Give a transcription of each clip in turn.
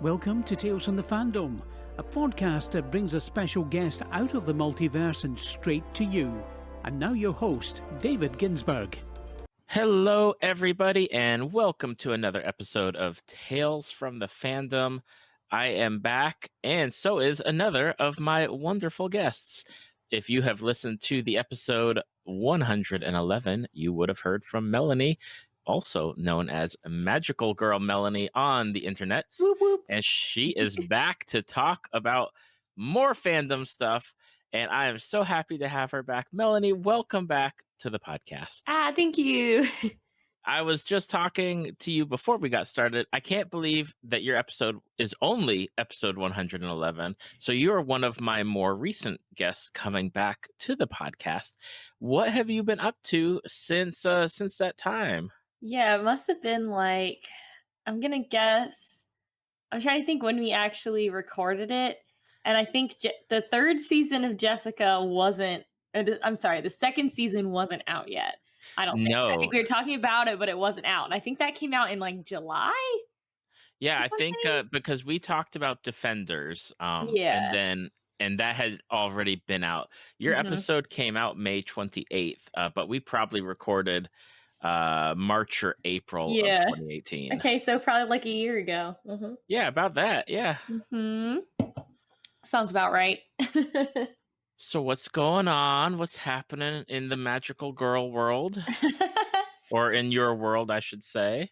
Welcome to Tales from the Fandom, a podcast that brings a special guest out of the multiverse and straight to you. And now your host, David Ginsburg. Hello, everybody, and welcome to another episode of Tales from the Fandom. I am back, and so is another of my wonderful guests. If you have listened to the episode 111, you would have heard from Melanie, also known as Magical Girl Melanie on the internet. Whoop, whoop. And she is back to talk about more fandom stuff. And I am so happy to have her back. Melanie, welcome back to the podcast. Thank you. I was just talking to you before we got started. I can't believe that your episode is only episode 111. So you're one of my more recent guests coming back to the podcast. What have you been up to since that time? Yeah, it must have been like, I'm going to guess, I'm trying to think when we actually recorded it. And I think the third season of Jessica the second season wasn't out yet. I don't think. No. I think we were talking about it, but it wasn't out. And I think that came out in like July. Yeah, I think because we talked about Defenders, Yeah. and that had already been out. Your episode came out May 28th, but we probably recorded March or April of 2018. Okay, so probably like a year ago. Mm-hmm. Yeah, about that. Yeah. Mm-hmm. Sounds about right. So what's going on? What's happening in the magical girl world? Or in your world, I should say.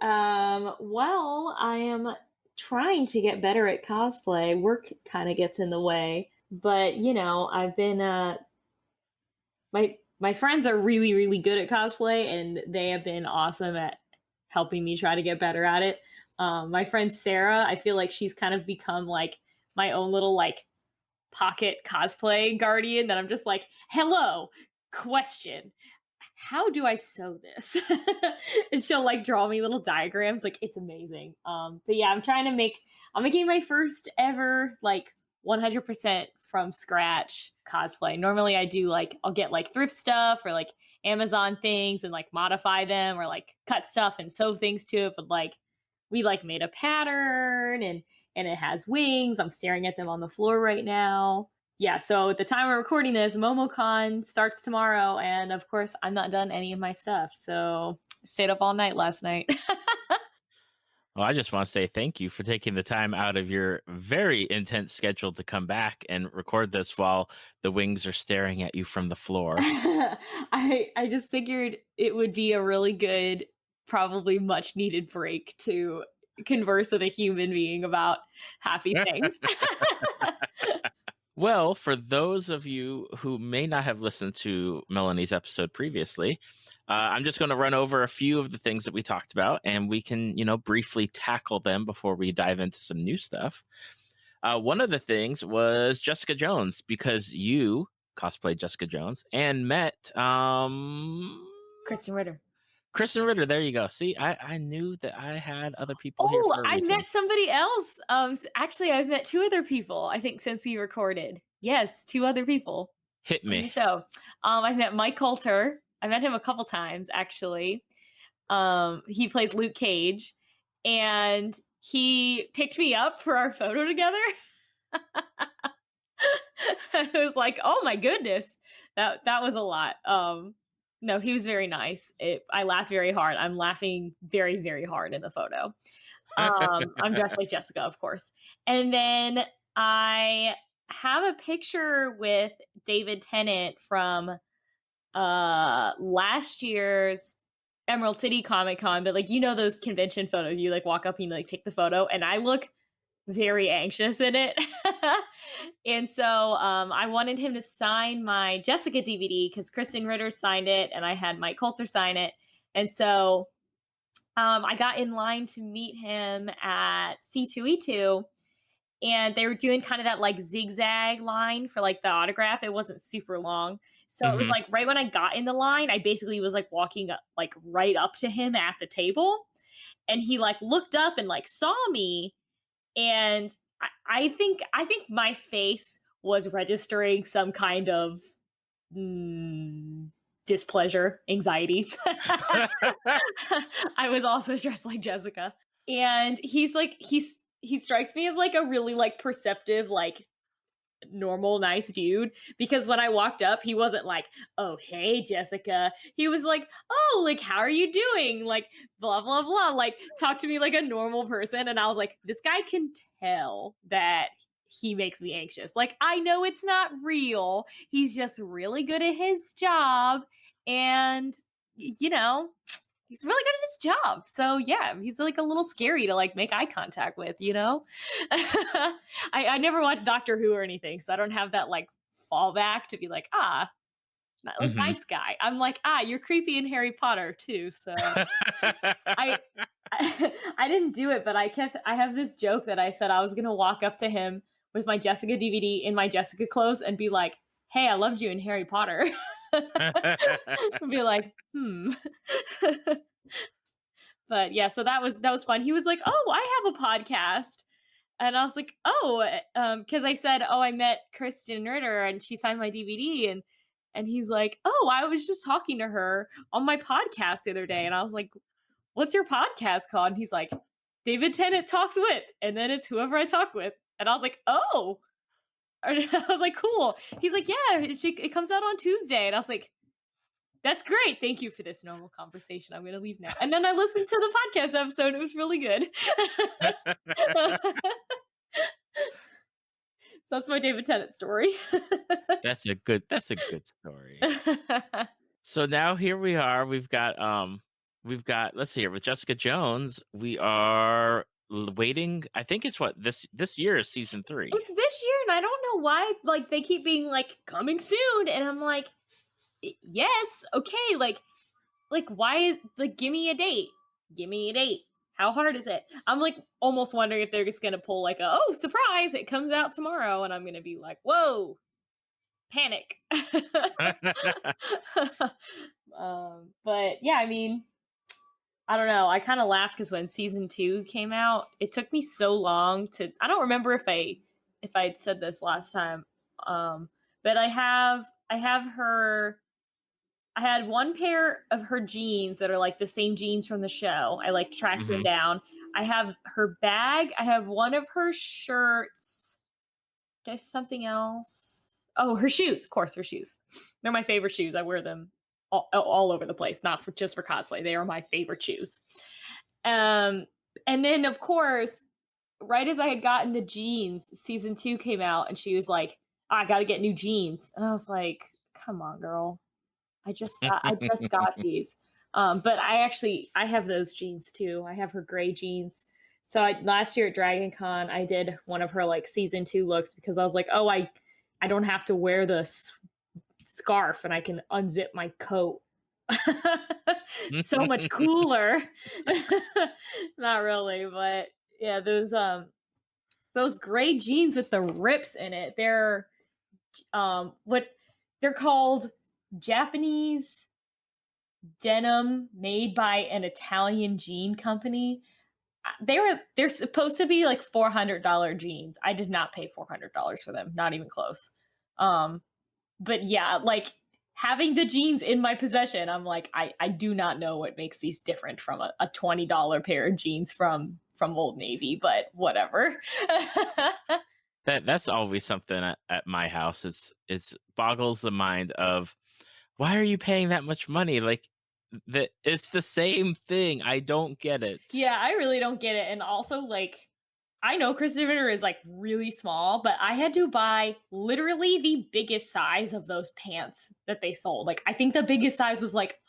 Well, I am trying to get better at cosplay. Work kind of gets in the way. But, you know, I've been my friends are really, really good at cosplay, and they have been awesome at helping me try to get better at it. My friend Sarah, I feel like she's kind of become like my own little like pocket cosplay guardian that I'm just like, hello, question. How do I sew this? And she'll like draw me little diagrams. Like, it's amazing. But yeah, I'm making my first ever like 100% from scratch cosplay. Normally I do like, I'll get like thrift stuff or like Amazon things and like modify them or like cut stuff and sew things to it. But like, we like made a pattern and it has wings. I'm staring at them on the floor right now. Yeah, so at the time we're recording this, MomoCon starts tomorrow, and of course, I'm not done any of my stuff, so I stayed up all night last night. Well, I just want to say thank you for taking the time out of your very intense schedule to come back and record this while the wings are staring at you from the floor. I just figured it would be a really good, probably much needed break to converse with a human being about happy things. Well, for those of you who may not have listened to Melanie's episode previously, I'm just going to run over a few of the things that we talked about, and we can, briefly tackle them before we dive into some new stuff. One of the things was Jessica Jones, because you cosplayed Jessica Jones and met Kristen Ritter. Kristen Ritter, there you go. See, I knew that I had other people here for a reason. I met somebody else. Actually, I've met two other people, I think, since we recorded. Yes, two other people. Hit me. On the show. I've met Mike Coulter. I met him a couple times, actually. He plays Luke Cage. And he picked me up for our photo together. I was like, oh my goodness. That was a lot. No, he was very nice. I laughed very hard. I'm laughing very, very hard in the photo. I'm dressed like Jessica, of course. And then I have a picture with David Tennant from last year's Emerald City Comic Con. But like, those convention photos, you like walk up and you like take the photo, and I look very anxious in it. And so I wanted him to sign my Jessica DVD because Kristen Ritter signed it and I had Mike Coulter sign it. And so I got in line to meet him at C2E2, and they were doing kind of that like zigzag line for like the autograph. It wasn't super long. So it was like right when I got in the line, I basically was like walking up, like right up to him at the table, and he like looked up and like saw me. And I think my face was registering some kind of displeasure, anxiety. I was also dressed like Jessica. And he's he strikes me as like a really like perceptive, like normal, nice dude. Because when I walked up, he wasn't like, "Oh, hey, Jessica." He was like, "Oh, like, how are you doing?" Like, blah, blah, blah. Like, talk to me like a normal person. And I was like, this guy can tell that he makes me anxious. Like, I know it's not real. He's just really good at his job. And, you know, he's really good at his job. So yeah, he's like a little scary to like make eye contact with, you know? I never watched Doctor Who or anything, so I don't have that like fallback to be like, like Mhm. nice guy. I'm like, you're creepy in Harry Potter too. So I I didn't do it, but I have this joke that I said I was gonna walk up to him with my Jessica DVD in my Jessica clothes and be like, "Hey, I loved you in Harry Potter." And be like, But yeah, so that was fun. He was like, "Oh, I have a podcast." And I was like, "Oh," because I said, "Oh, I met Kristen Ritter and she signed my DVD." And he's like, "Oh, I was just talking to her on my podcast the other day." And I was like, "What's your podcast called?" And he's like, "David Tennant Talks With," and then it's whoever I talk with. And I was like, "Oh." I was like, "Cool." He's like, "Yeah, it comes out on Tuesday." And I was like, "That's great. Thank you for this normal conversation. I'm going to leave now." And then I listened to the podcast episode. It was really good. So that's my David Tennant story. That's a good story. So now here we are. We've got let's see here with Jessica Jones. We are waiting. I think it's this year is season 3. It's this year, and I don't know why. Like they keep being like coming soon, and I'm like, yes, okay. Like why? Like give me a date. Give me a date. How hard is it? I'm like almost wondering if they're just gonna pull like oh surprise, it comes out tomorrow, and I'm gonna be like, whoa, panic. But yeah, I mean, I don't know. I kind of laughed because when season 2 came out, it took me so long to. I don't remember if I had said this last time, but I have her. I had one pair of her jeans that are like the same jeans from the show. I like tracked them down. I have her bag. I have one of her shirts. There's something else. Oh, her shoes. Of course, her shoes. They're my favorite shoes. I wear them all over the place, not just for cosplay. They are my favorite shoes. And then, of course, right as I had gotten the jeans, season 2 came out, and she was like, "I got to get new jeans." And I was like, "Come on, girl. I just got these." But I have those jeans too. I have her gray jeans. So last year at Dragon Con, I did one of her like season 2 looks because I was like, oh, I don't have to wear the scarf and I can unzip my coat. So much cooler. Not really, but yeah, those gray jeans with the rips in it. They're what they're called, Japanese denim made by an Italian jean company. They're supposed to be like $400 jeans. I did not pay $400 for them, not even close. But yeah, like having the jeans in my possession, I'm like, I do not know what makes these different from a $20 pair of jeans from Old Navy, but whatever. That's always something at my house. It's boggles the mind of why are you paying that much money? Like it's the same thing. I don't get it. Yeah, I really don't get it. And also, like, I know Kristen Ritter is like really small, but I had to buy literally the biggest size of those pants that they sold. Like, I think the biggest size was like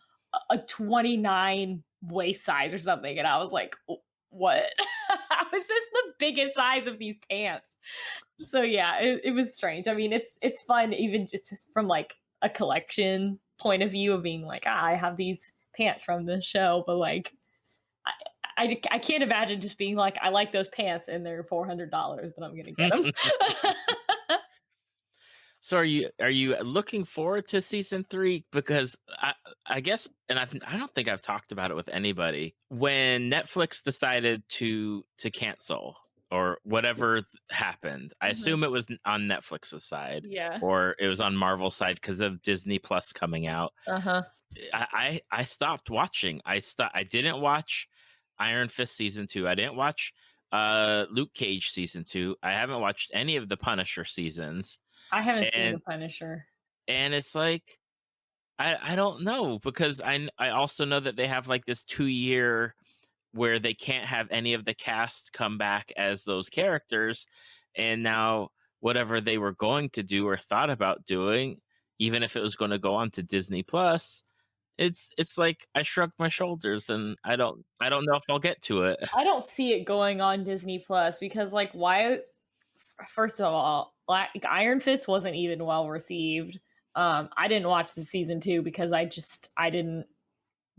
a 29 waist size or something. And I was like, what? How is this the biggest size of these pants? So yeah, it was strange. I mean, it's fun even just from like a collection point of view of being like, I have these pants from the show, but like I can't imagine just being like, I like those pants and they're $400 that I'm gonna get them. So are you looking forward to season 3? Because I guess, and I don't think I've talked about it with anybody. When Netflix decided to cancel or whatever happened, I assume it was on Netflix's side, Yeah. or it was on Marvel's side because of Disney Plus coming out. I stopped watching. I didn't watch Iron Fist season 2. I didn't watch Luke Cage season 2. I haven't watched any of the Punisher seasons, I haven't seen The and Punisher. it's like I don't know, because I also know that they have like this 2-year where they can't have any of the cast come back as those characters, and now whatever they were going to do or thought about doing, even if it was going to go on to Disney Plus, it's like I shrugged my shoulders, and I don't know if I'll get to it. I don't see it going on Disney Plus because, like, why? First of all, like, Iron Fist wasn't even well received. I didn't watch the season 2 because I didn't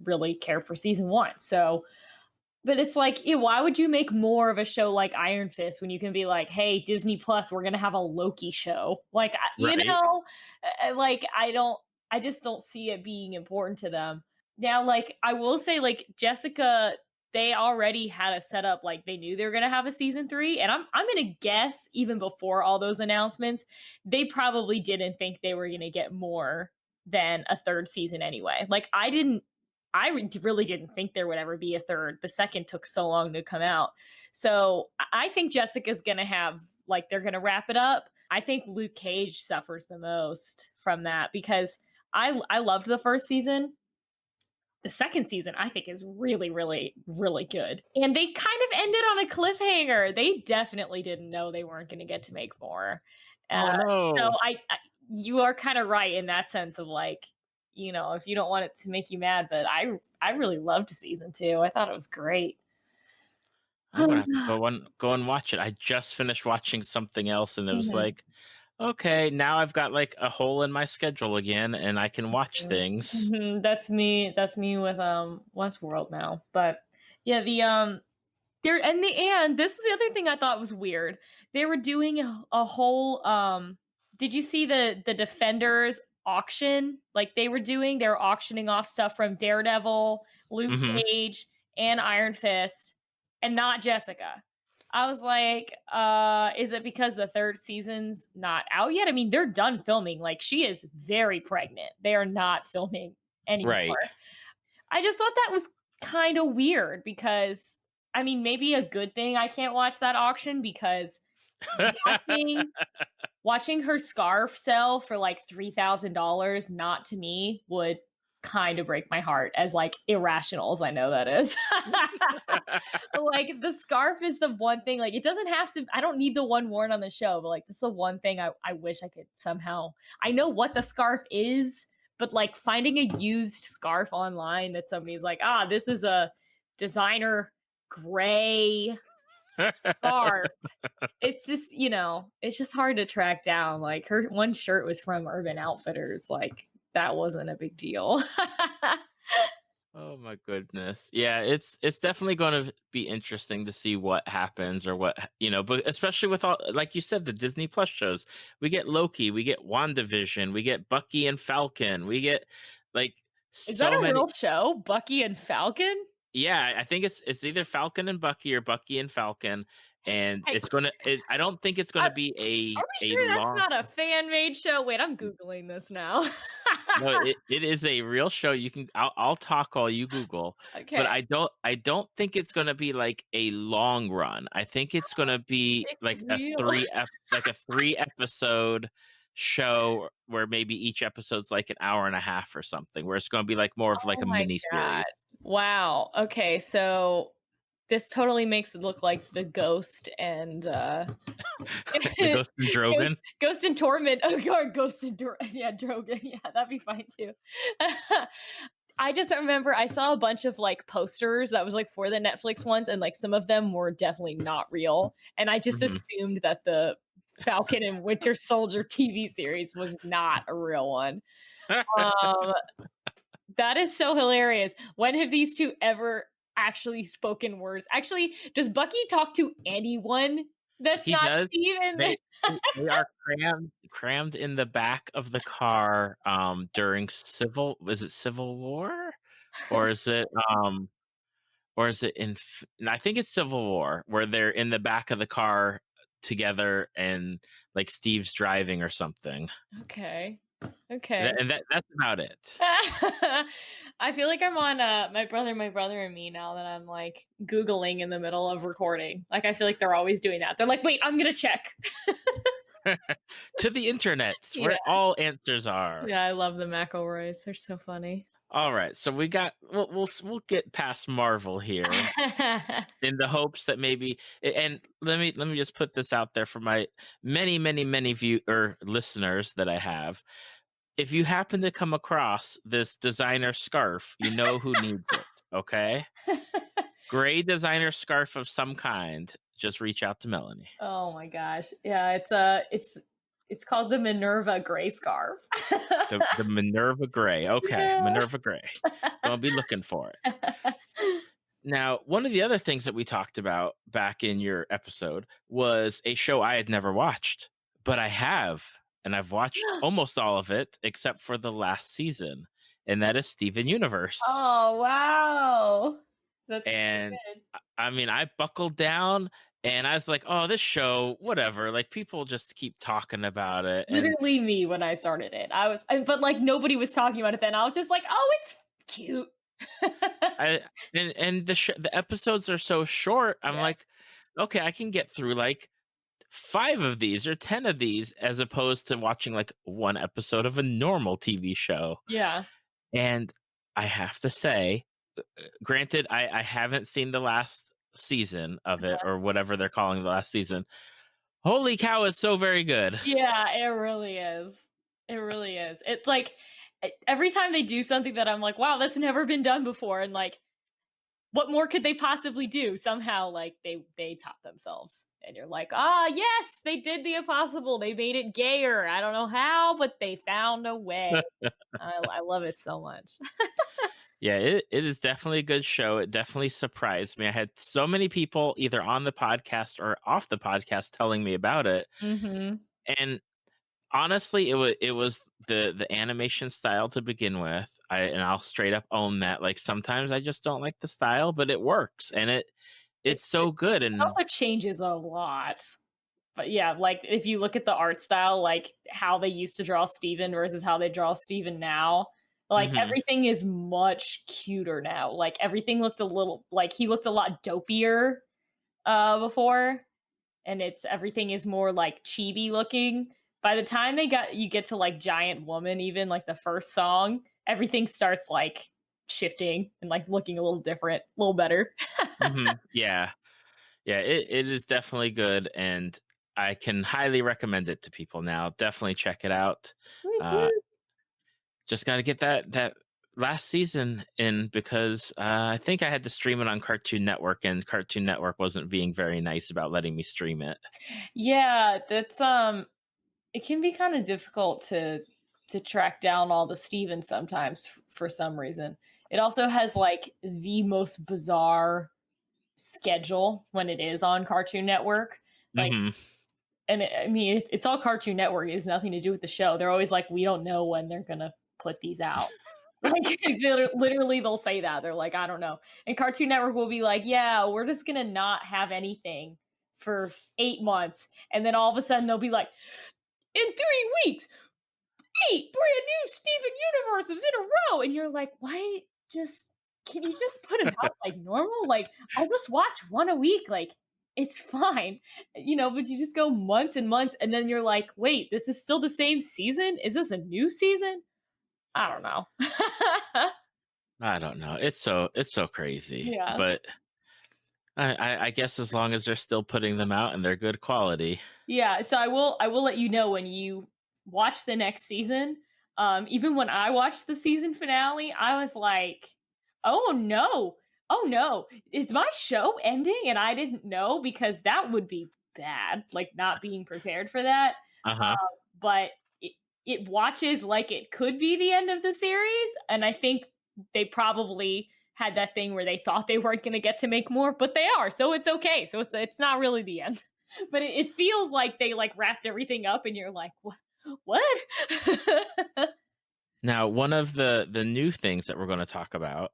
really care for season 1. So, but it's like, why would you make more of a show like Iron Fist when you can be like, hey, Disney Plus, we're gonna have a Loki show? Like, Right. like I just don't see it being important to them. Now, like, I will say, like, Jessica, they already had a setup, like they knew they were gonna have a season 3, and I'm gonna guess even before all those announcements, they probably didn't think they were gonna get more than a third season anyway. Like, really didn't think there would ever be a third. The second took so long to come out. So I think Jessica's going to have, like, they're going to wrap it up. I think Luke Cage suffers the most from that because I loved the first season. The second season, I think, is really, really, really good. And they kind of ended on a cliffhanger. They definitely didn't know they weren't going to get to make more. Oh no. So you are kind of right in that sense of, like, if you don't want it to make you mad, but I really loved season 2. I thought it was great. I'm gonna have to go and watch it. I just finished watching something else, and it was Mhm. like, okay, now I've got like a hole in my schedule again, and I can watch things. Mhm. That's me. That's me with Westworld now. But yeah, and this is the other thing I thought was weird. They were doing a whole did you see the Defenders auction? Like, they were auctioning off stuff from Daredevil, Luke Hmm. Cage, and Iron Fist, and not Jessica. I was like, is it because the third season's not out yet? I mean, they're done filming. Like, she is very pregnant. They are not filming anymore. Right. I just thought that was kind of weird because, I mean, maybe a good thing I can't watch that auction because watching her scarf sell for like $3,000, not to me, would kind of break my heart, as like irrational as I know that is. Like, the scarf is the one thing, like, it doesn't have to, I don't need the one worn on the show, but like, this is the one thing I wish I could somehow, I know what the scarf is, but like, finding a used scarf online that somebody's like, this is a designer gray scarf. It's just, it's just hard to track down. Like, her one shirt was from Urban Outfitters. Like, that wasn't a big deal. Oh my goodness. Yeah, it's definitely going to be interesting to see what happens, or what, but especially with all, like you said, the Disney Plus shows. We get Loki, we get WandaVision, we get Bucky and Falcon, we get like Is that so a many. real show? Bucky and Falcon? Yeah, I think it's either Falcon and Bucky or Bucky and Falcon, and Hey, I don't think it's gonna be are we a sure that's long. not a fan-made show? Wait, I'm Googling this now. No, it is a real show. I'll talk while you Google, Okay. but I don't think it's gonna be like a long run. I think it's gonna be It's like real. a 3 episode show where maybe each episode's like an hour and a half or something, where it's gonna be like more of like Oh a my mini God. series. Wow. Okay, so this totally makes it look like the Ghost and The Ghost and Drogon. Ghost and Torment. Oh, or Ghost and Drogon. Yeah, that'd be fine too. I just remember I saw a bunch of like posters that was like for the Netflix ones, and like some of them were definitely not real. And I just Mhm. assumed that the Falcon and Winter Soldier TV series was not a real one. That is so hilarious. When have these two ever actually spoken words? Actually, does Bucky talk to anyone that's He not does. Steven? They are crammed in the back of the car during Civil War, or is it I think it's Civil War, where they're in the back of the car together, and like Steve's driving or something. Okay. Okay. That's about it. I feel like I'm on my brother and me now that I'm like Googling in the middle of recording. Like I feel like they're always doing that. They're like, wait, I'm gonna check. To the internet, Yeah. where all answers are. Yeah, I love the McElroys. They're so funny. All right, so we'll get past Marvel here in the hopes that maybe, and let me just put this out there for my many listeners that I have. If you happen to come across this designer scarf, you know who needs it, okay? Gray designer scarf of some kind, just reach out to Melanie. Oh my gosh. Yeah, it's called the Minerva gray scarf. The Minerva Gray. Okay, Yeah. Minerva Gray. Don't be looking for it. Now, one of the other things that we talked about back in your episode was a show I had never watched, but I have, and I've watched almost all of it except for the last season, and that is Steven Universe. Oh wow. That's And so good. I mean, I buckled down and I was like, oh, this show, whatever. Like, people just keep talking about it. And Literally me when I started it. But like nobody was talking about it then. I was just like, oh, it's cute. the episodes are so short. I'm like, okay, I can get through like 5 of these or 10 of these as opposed to watching like one episode of a normal TV show. Yeah. And I have to say, granted, I haven't seen the last season of it or whatever they're calling the last season. Holy cow, it's so very good. Yeah, it really is. It really is. It's like every time they do something that I'm like, wow, that's never been done before. And like, what more could they possibly do? Somehow, like they top themselves. And you're like, yes, they did the impossible. They made it gayer. I don't know how, but they found a way. I love it so much. Yeah, it is definitely a good show. It definitely surprised me. I had so many people either on the podcast or off the podcast telling me about it. Mm-hmm. And honestly, it was the animation style to begin with. I'll straight up own that. Like sometimes I just don't like the style, but it works and it's so good. And it also changes a lot. But yeah, like if you look at the art style, like how they used to draw Steven versus how they draw Steven now, like everything is much cuter now. Like everything looked a little like he looked a lot dopier before, and everything is more like chibi looking. By the time you get to like Giant Woman, even like the first song, everything starts like shifting and like looking a little different, a little better. Yeah, it is definitely good, and I can highly recommend it to people now. Definitely check it out. Just got to get that last season in because I think I had to stream it on Cartoon Network, and Cartoon Network wasn't being very nice about letting me stream it. Yeah, that's it can be kind of difficult to track down all the Stevens sometimes for some reason. It also has like the most bizarre schedule when it is on Cartoon Network. Like, and I mean, it's all Cartoon Network. It has nothing to do with the show. They're always like, we don't know when they're gonna put these out. Like literally, they'll say that. They're like, I don't know. And Cartoon Network will be like, yeah, we're just gonna not have anything for 8 months, and then all of a sudden they'll be like, in 3 weeks, 8 brand new Steven Universes in a row, and you're like, why? Can you just put them out like normal? Like, I'll just watch one a week. Like, it's fine, but you just go months and months, and then you're like, wait, this is still the same season? Is this a new season? I don't know. I don't know. It's so crazy. Yeah. But I guess as long as they're still putting them out and they're good quality. Yeah. So I will let you know when you watch the next season. Even when I watched the season finale, I was like, oh no, is my show ending? And I didn't know, because that would be bad, like not being prepared for that. But it watches like it could be the end of the series. And I think they probably had that thing where they thought they weren't going to get to make more, but they are. So it's okay. So it's not really the end. But it feels like they like wrapped everything up and you're like, what? Now, one of the new things that we're going to talk about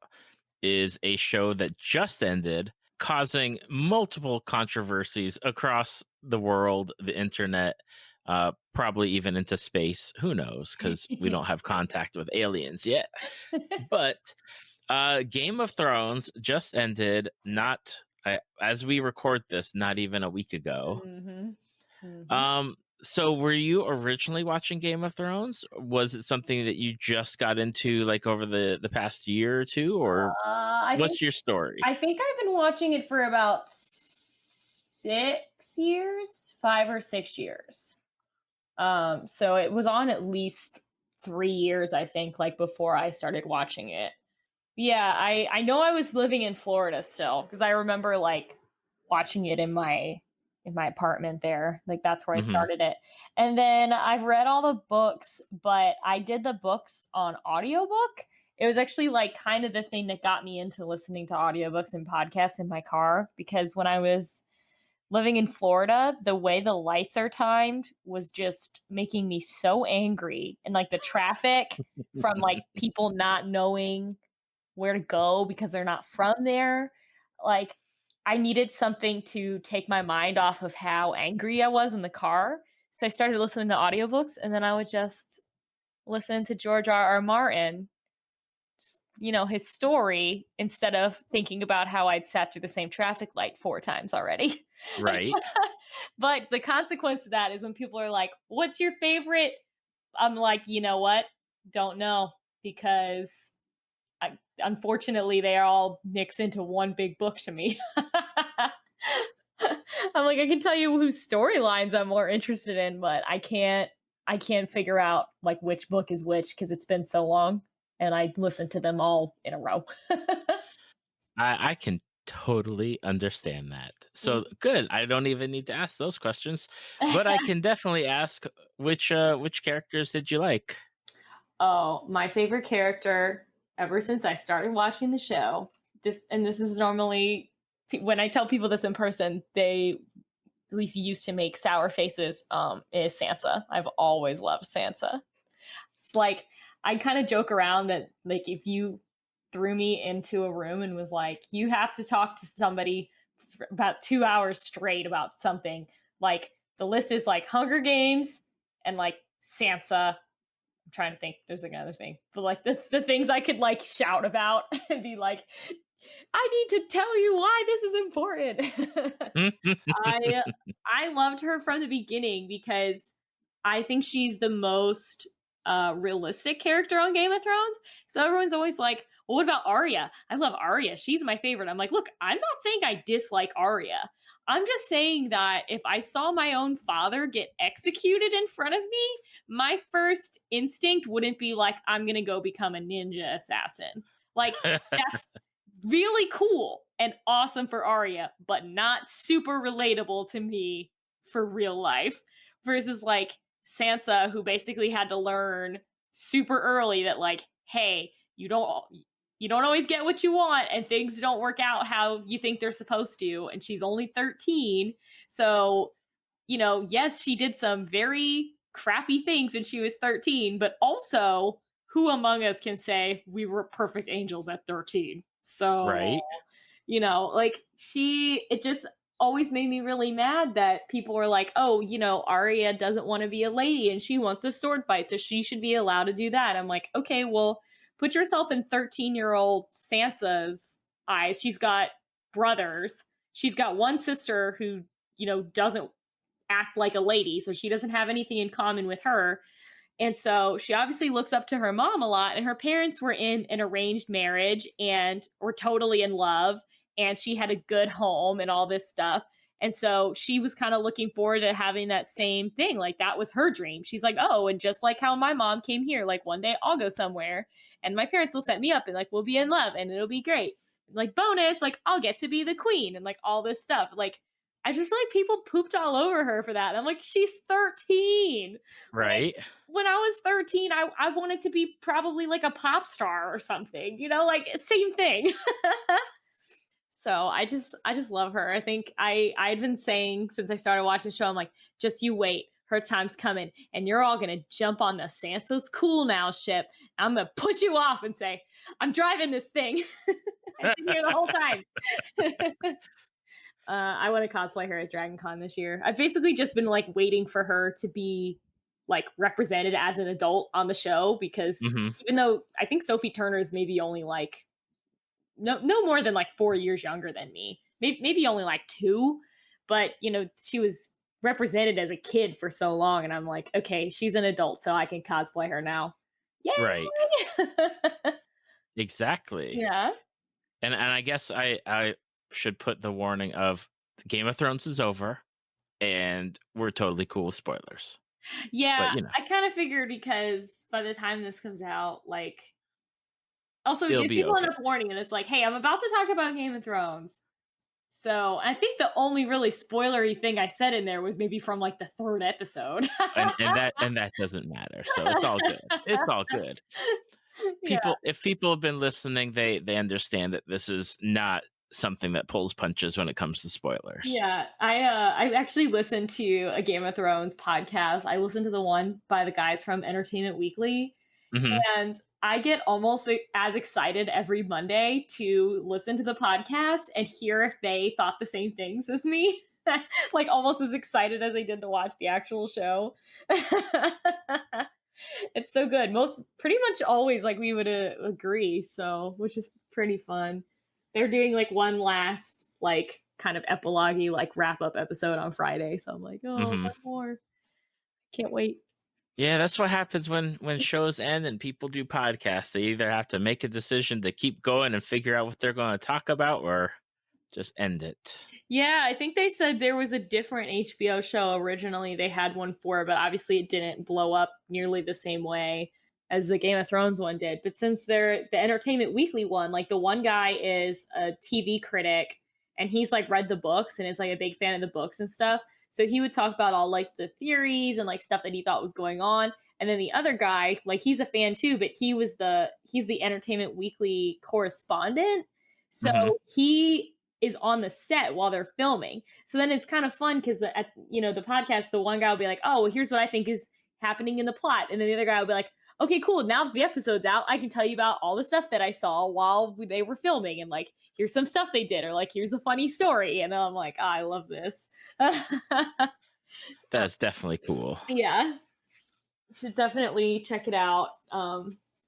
is a show that just ended, causing multiple controversies across the world, the internet. probably even into space. Who knows? Because we don't have contact with aliens yet. But Game of Thrones just ended, as we record this, not even a week ago. So were you originally watching Game of Thrones? Was it something that you just got into like over the past year or two, or what's your story? I think I've been watching it for about 6 years, 5 or 6 years. So it was on at least 3 years, I think, like before I started watching it. Yeah, I know I was living in Florida still, because I remember like watching it in my apartment there. Like that's where I started it. And then I've read all the books, but I did the books on audiobook. It was actually like kind of the thing that got me into listening to audiobooks and podcasts in my car, because when I was living in Florida, the way the lights are timed was just making me so angry. And like the traffic from like people not knowing where to go because they're not from there. Like I needed something to take my mind off of how angry I was in the car. So I started listening to audiobooks, and then I would just listen to George R.R. Martin, his story, instead of thinking about how I'd sat through the same traffic light 4 times already. Right. But the consequence of that is when people are like, what's your favorite? I'm like, you know what? Don't know, because unfortunately they all mix into one big book to me. I'm like, I can tell you whose storylines I'm more interested in, but I can't figure out like which book is which, because it's been so long and I listened to them all in a row. I can totally understand that. So good. I don't even need to ask those questions, but I can definitely ask which characters did you like? Oh, my favorite character ever since I started watching the show. This is normally, when I tell people this in person, they at least used to make sour faces. Is Sansa. I've always loved Sansa. It's like, I kind of joke around that like if you threw me into a room and was like, you have to talk to somebody for about 2 hours straight about something, like the list is like Hunger Games and like Sansa. I'm trying to think, there's another thing, but like the things I could like shout about and be like, I need to tell you why this is important. I loved her from the beginning because I think she's the most realistic character on Game of Thrones. So everyone's always like, well, what about Arya? I love Arya. She's my favorite. I'm like, look, I'm not saying I dislike Arya. I'm just saying that if I saw my own father get executed in front of me, my first instinct wouldn't be like, I'm going to go become a ninja assassin. Like, that's really cool and awesome for Arya, but not super relatable to me for real life. Versus like Sansa, who basically had to learn super early that like, hey, you don't always get what you want, and things don't work out how you think they're supposed to. And she's only 13. So, yes, she did some very crappy things when she was 13, but also who among us can say we were perfect angels at 13? So, right. Like it just always made me really mad that people were like, oh, Arya doesn't want to be a lady and she wants a sword fight, so she should be allowed to do that. I'm like, okay, well, put yourself in 13-year-old Sansa's eyes. She's got brothers. She's got one sister who, doesn't act like a lady, so she doesn't have anything in common with her. And so she obviously looks up to her mom a lot, and her parents were in an arranged marriage and were totally in love, and she had a good home and all this stuff. And so she was kind of looking forward to having that same thing. Like that was her dream. She's like, oh, and just like how my mom came here, like one day I'll go somewhere and my parents will set me up and like we'll be in love and it'll be great. Like bonus, like I'll get to be the queen and like all this stuff. Like I just feel like people pooped all over her for that. I'm like, she's 13. Right. Like, when I was 13, I wanted to be probably like a pop star or something, like same thing. So I just love her. I think I'd been saying since I started watching the show, I'm like, just you wait. Her time's coming and you're all going to jump on the Sansa's cool now ship. I'm going to push you off and say, I'm driving this thing. I've been here the whole time. I want to cosplay her at Dragon Con this year. I've basically just been like waiting for her to be like represented as an adult on the show, because even though I think Sophie Turner is maybe only like no more than like 4 years younger than me, maybe only like 2, but you know, she was represented as a kid for so long, and I'm like, okay, she's an adult, so I can cosplay her now. Yay! Right. Exactly. Yeah. And I guess I should put the warning of Game of Thrones is over, and we're totally cool with spoilers. Yeah, But, you know, I kind of figured, because by the time this comes out, like, also it'll if be people okay. end up warning, and it's like, hey, I'm about to talk about Game of Thrones. So I think the only really spoilery thing I said in there was maybe from like the 3rd episode. and that doesn't matter. So it's all good. It's all good. Yeah. If people have been listening, they understand that this is not something that pulls punches when it comes to spoilers. Yeah, I actually listened to a Game of Thrones podcast. I listened to the one by the guys from Entertainment Weekly, and I get almost as excited every Monday to listen to the podcast and hear if they thought the same things as me. Like almost as excited as I did to watch the actual show. It's so good. Pretty much always like we would agree, so which is pretty fun. They're doing like one last like kind of epilogue-y like wrap up episode on Friday, so I'm like, oh, one more. Can't wait. Yeah, that's what happens when shows end and people do podcasts. They either have to make a decision to keep going and figure out what they're going to talk about, or just end it. Yeah, I think they said there was a different HBO show originally they had one for, but obviously it didn't blow up nearly the same way as the Game of Thrones one did. But since they're the Entertainment Weekly one, like the one guy is a TV critic, and he's like read the books and is like a big fan of the books and stuff. So he would talk about all like the theories and like stuff that he thought was going on. And then the other guy, like he's a fan too, but he's the Entertainment Weekly correspondent. So he is on the set while they're filming. So then it's kind of fun because the podcast, the one guy will be like, oh, well, here's what I think is happening in the plot. And then the other guy will be like, okay, cool. Now the episode's out, I can tell you about all the stuff that I saw while they were filming. And like, here's some stuff they did, or like, here's a funny story. And then I'm like, oh, I love this. That's definitely cool. Yeah. Should definitely check it out.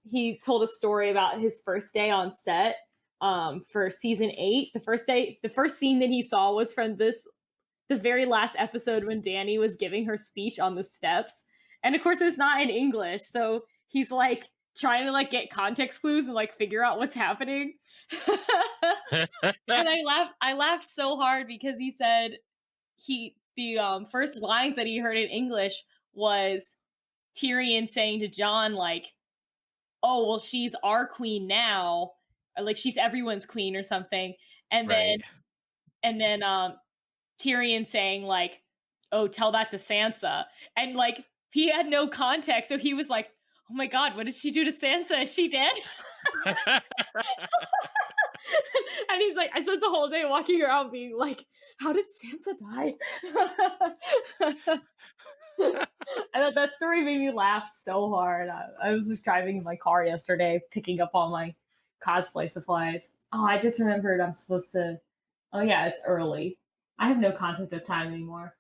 He told a story about his first day on set for season 8. The first scene that he saw was from the very last episode when Dany was giving her speech on the steps. And of course it's not in English. So he's like trying to like get context clues and like figure out what's happening. And I laughed so hard because he said the first lines that he heard in English was Tyrion saying to Jon like, oh, well, she's our queen now. Or like she's everyone's queen or something. And then Tyrion saying like, oh, tell that to Sansa. And like he had no context, so he was like, oh my god, what did she do to Sansa? Is she dead? And he's like, I spent the whole day walking around being like, how did Sansa die? And that story made me laugh so hard. I was just driving in my car yesterday picking up all my cosplay supplies. Oh, I just remembered I'm supposed to. Oh yeah, it's early. I have no concept of time anymore.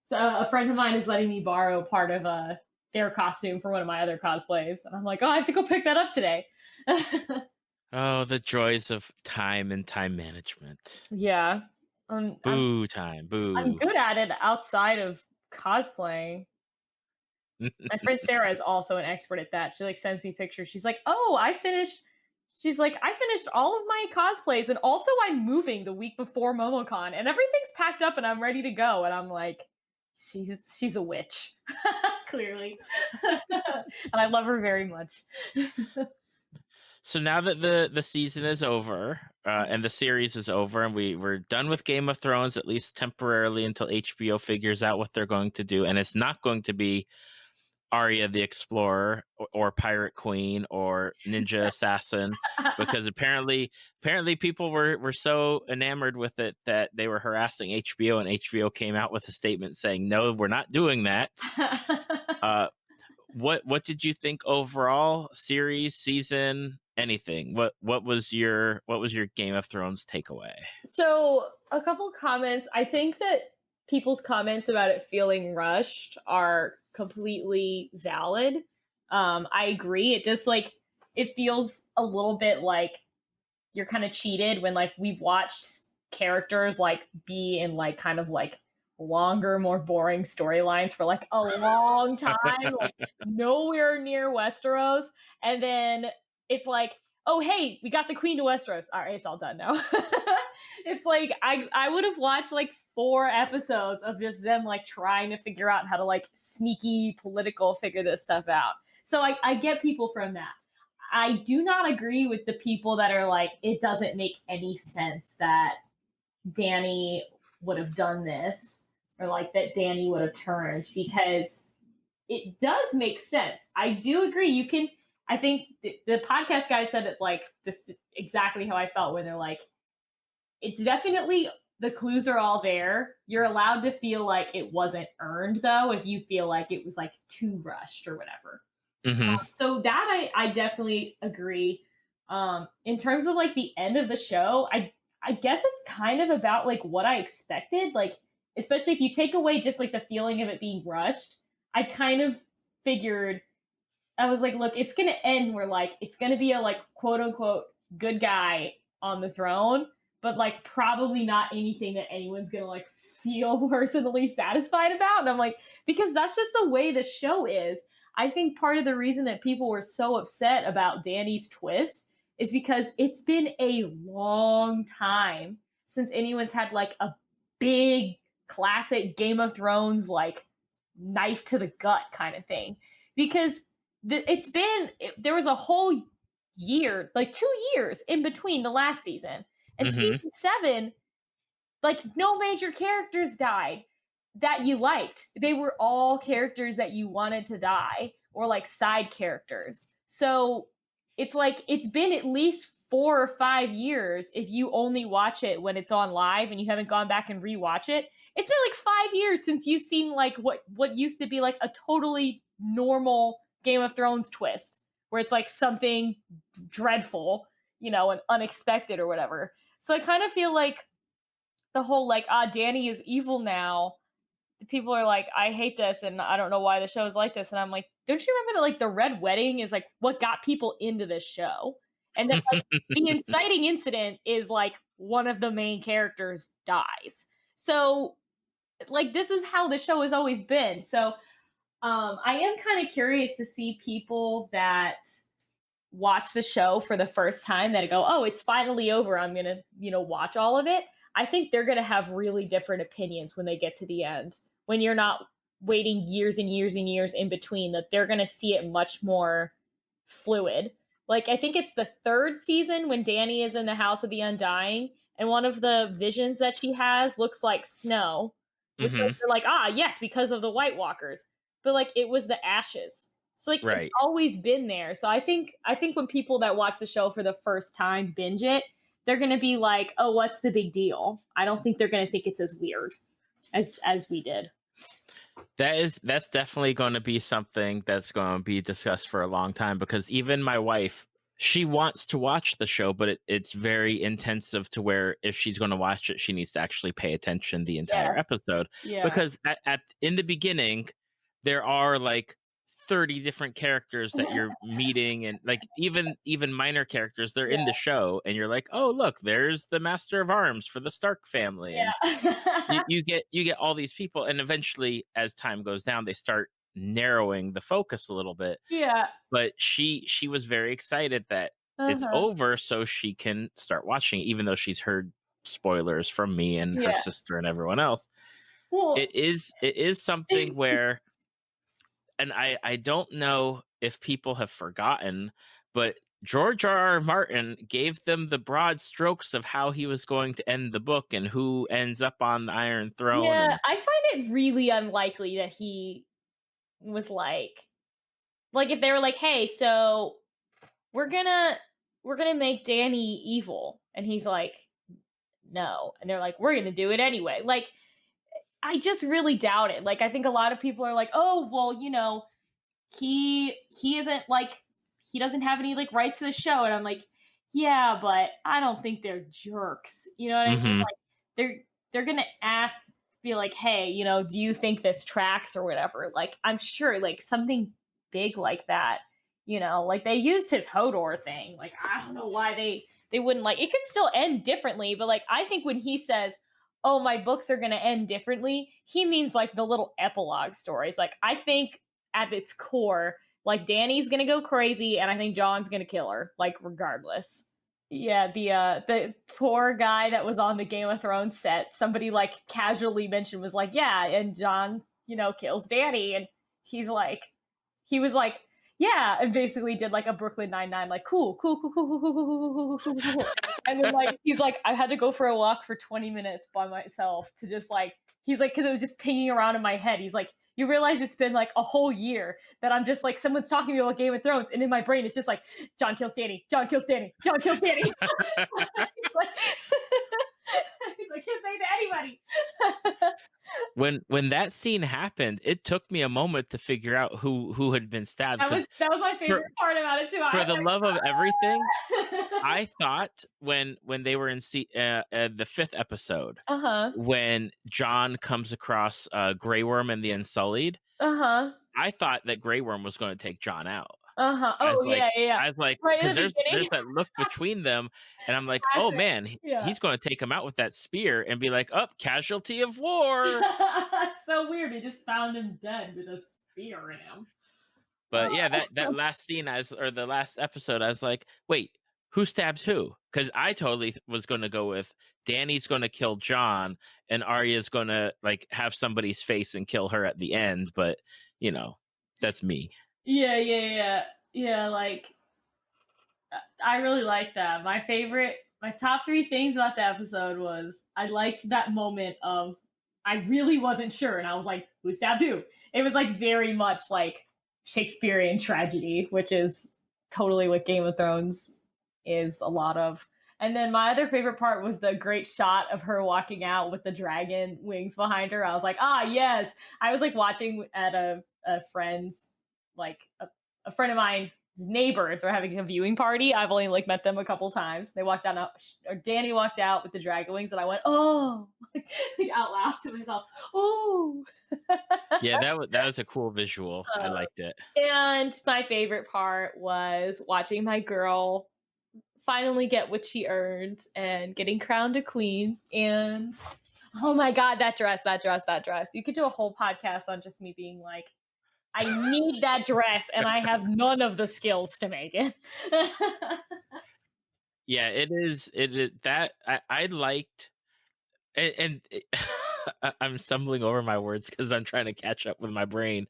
So a friend of mine is letting me borrow part of their costume for one of my other cosplays, and I'm like, oh, I have to go pick that up today. Oh, the joys of time and time management. Yeah. Boo time. Boo. I'm good at it outside of cosplaying. My friend Sarah is also an expert at that. She like sends me pictures. She's like, oh, I finished all of my cosplays, and also I'm moving the week before MomoCon, and everything's packed up and I'm ready to go. And I'm like, she's a witch. Clearly. And I love her very much. So now that the season is over and the series is over, and we're done with Game of Thrones, at least temporarily, until HBO figures out what they're going to do, and it's not going to be Arya the Explorer or Pirate Queen or Ninja Assassin, because apparently people were so enamored with it that they were harassing HBO, and HBO came out with a statement saying, no, we're not doing that. What did you think overall? Series, season, anything. What was your Game of Thrones takeaway? So, a couple comments. I think that people's comments about it feeling rushed are completely valid. I agree. It just like it feels a little bit like you're kind of cheated when like we've watched characters like be in like kind of like longer, more boring storylines for like a long time, like nowhere near Westeros, and then it's like, oh hey, we got the Queen to Westeros. All right, it's all done now. It's like I would have watched like 4 episodes of just them like trying to figure out how to like sneaky political figure this stuff out. So I get people from that. I do not agree with the people that are like, it doesn't make any sense that Dany would have done this or like that Dany would have turned, because it does make sense. I do agree. I think the podcast guy said it like this exactly how I felt when they're like, it's definitely the clues are all there. You're allowed to feel like it wasn't earned though, if you feel like it was like too rushed or whatever. Mm-hmm. So that I definitely agree. In terms of like the end of the show, I guess it's kind of about like what I expected. Like, especially if you take away just like the feeling of it being rushed, I kind of figured, I was like, look, it's gonna end where like it's gonna be a like quote unquote good guy on the throne, but like probably not anything that anyone's gonna like feel personally satisfied about. And I'm like, because that's just the way the show is. I think part of the reason that people were so upset about Dany's twist is because it's been a long time since anyone's had like a big classic Game of Thrones like knife to the gut kind of thing. Because there was a whole year, like 2 years in between the last season. And season 7, like no major characters died that you liked. They were all characters that you wanted to die or like side characters. So it's like it's been at least 4 or 5 years if you only watch it when it's on live and you haven't gone back and rewatch it. It's been like 5 years since you've seen like what used to be like a totally normal Game of Thrones twist where it's like something dreadful, and unexpected or whatever. So I kind of feel like the whole like, Dany is evil now. People are like, I hate this and I don't know why the show is like this. And I'm like, don't you remember that like the Red Wedding is like what got people into this show? And then like the inciting incident is like one of the main characters dies. So like this is how the show has always been. So I am kind of curious to see people that watch the show for the first time that go, oh, it's finally over. I'm going to, watch all of it. I think they're going to have really different opinions when they get to the end, when you're not waiting years and years and years in between, that they're going to see it much more fluid. Like, I think it's the 3rd season when Dany is in the House of the Undying, and one of the visions that she has looks like snow, which they're like, yes, because of the White Walkers. But like, it was the ashes. So like, Right. It's always been there. So I think when people that watch the show for the first time binge it, they're going to be like, oh, what's the big deal? I don't think they're going to think it's as weird as we did. That's definitely going to be something that's going to be discussed for a long time, because even my wife, she wants to watch the show, but it's very intensive to where if she's going to watch it, she needs to actually pay attention the entire episode. Yeah. Because in the beginning, there are like 30 different characters that you're meeting, and like even minor characters, they're in the show, and you're like, oh look, there's the Master of Arms for the Stark family. And you get all these people, and eventually as time goes down, they start narrowing the focus a little bit. But she was very excited that it's over so she can start watching, even though she's heard spoilers from me and her sister and everyone else. It is something where, and I don't know if people have forgotten, but George R.R. Martin gave them the broad strokes of how he was going to end the book and who ends up on the Iron Throne. Yeah, I find it really unlikely that he was like if they were like, hey, so we're gonna make Dany evil, and he's like, no, and they're like, we're gonna do it anyway. Like, I just really doubt it. Like, I think a lot of people are like, oh, well, he isn't like, he doesn't have any like rights to the show. And I'm like, yeah, but I don't think they're jerks. You know what I mean? Mhm. Like they're gonna ask, be like, hey, do you think this tracks or whatever? Like, I'm sure like something big like that, like they used his Hodor thing. Like, I don't know why they wouldn't, like, it could still end differently, but like I think when he says, oh, my books are gonna end differently, he means like the little epilogue stories. Like, I think at its core, like Dany's gonna go crazy and I think John's gonna kill her, like regardless. Yeah, the poor guy that was on the Game of Thrones set, somebody like casually mentioned, was like, yeah, and John, kills Dany, and he was like, yeah, and basically did like a Brooklyn Nine-Nine, like cool, cool, cool, cool, cool, cool, cool, cool, cool, cool, cool. And then like he's like, I had to go for a walk for 20 minutes by myself to just like, he's like, because it was just pinging around in my head. He's like, you realize it's been like a whole year that I'm just like, someone's talking to me about Game of Thrones, and in my brain it's just like, John kills Dany, John kills Dany, John kills Dany. He's like, I can't say it to anybody. When that scene happened, it took me a moment to figure out who had been stabbed. That was my favorite part about it too. For the love of everything, I thought when they were in the 5th episode, when John comes across Grey Worm and the Unsullied, I thought that Grey Worm was going to take John out. Oh, yeah. I was like, Right because there's that look between them, and I'm like, oh man, he's going to take him out with that spear and be like, oh, casualty of war. So weird. He just found him dead with a spear in him. But yeah, that last scene, or the last episode, I was like, wait, who stabs who? Because I totally was going to go with Dany's going to kill John, and Arya's going to like have somebody's face and kill her at the end. But that's me. Yeah. Like, I really like that. My top 3 things about the episode was I liked that moment of, I really wasn't sure, and I was like, who stabbed who? It was like very much like Shakespearean tragedy, which is totally what Game of Thrones is a lot of. And then my other favorite part was the great shot of her walking out with the dragon wings behind her. I was like, yes. I was like watching at a friend's, like a friend of mine, neighbors are having a viewing party. I've only like met them a couple times. They walked out, or Dany walked out with the dragon wings, and I went, oh, like out loud to myself, oh. Yeah, that was a cool visual. I liked it. And my favorite part was watching my girl finally get what she earned and getting crowned a queen. And oh my god, that dress. You could do a whole podcast on just me being like, I need that dress, and I have none of the skills to make it. Yeah, it is that I liked, and I'm stumbling over my words because I'm trying to catch up with my brain.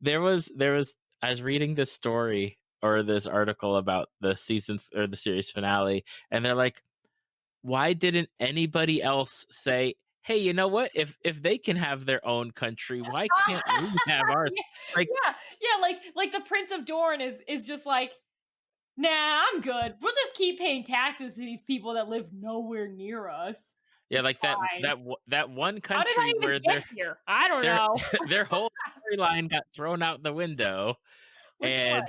There was I was reading this story or this article about the season or the series finale, and they're like, why didn't anybody else say, hey, you know what? If they can have their own country, why can't we have ours? Like, like the Prince of Dorne is just like, nah, I'm good. We'll just keep paying taxes to these people that live nowhere near us. Yeah, like that one country How did I even where get here? I don't know. their whole storyline got thrown out the window, and